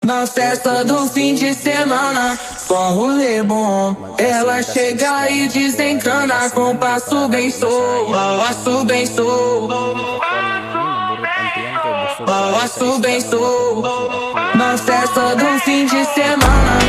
Na festa do fim de semana, com rolê bom. Ela chega e desencana com passo bem solto, passo bem solto, passo bem solto. Na festa do fim de semana.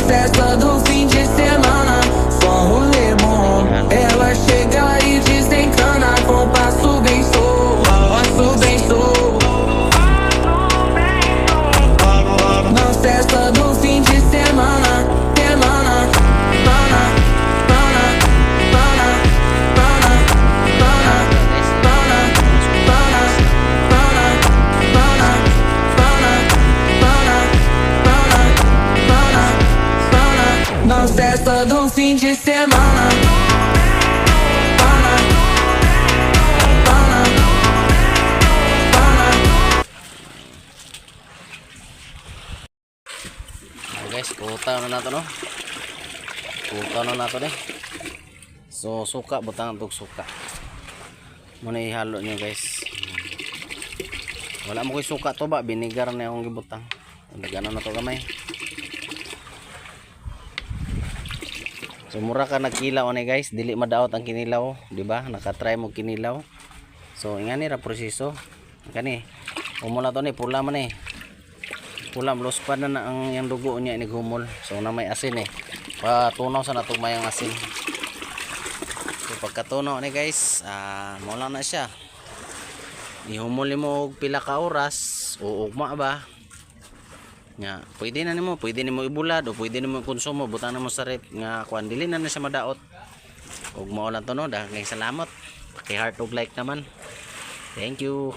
Festa do fim de semana, só rolê bom. Ela chega e desencana com passo bem solto, passo bem solto. Na festa do fim de semana, semana, pana, pana, pana, pana, pana, pana, pana, pana, pana, pana, pana, pana. Na festa do fim de semana. Pana, pana, pana. Guys, kuta na nato no. Kuta na nato ni. So suka butang tug suka. Muna ihalo nyo guys. Wala mo koy suka to ba, binigar na akong gibutang. Lagyan na to gamay. So mura ka nagkilaw ni guys, dili madaot ang kinilaw, di ba? Nakatry mo kinilaw. So ingani ra proseso. Kani umula to ni pula man ni. Pula lospan na ang yang dugo niya ni humol. So na may asin eh. Patunaw sa natong mayang asin. So pagkatunaw ni guys, mula na siya. Ihumol mo og pila ka oras o ugma ba? Nga, pwede nimo ibulad o pwede nimo konsumo, butang nimo sa rep nga kuan dili na siya madaot. Ug mao lang to no, daghang salamat. Paki heart ug like naman. Thank you.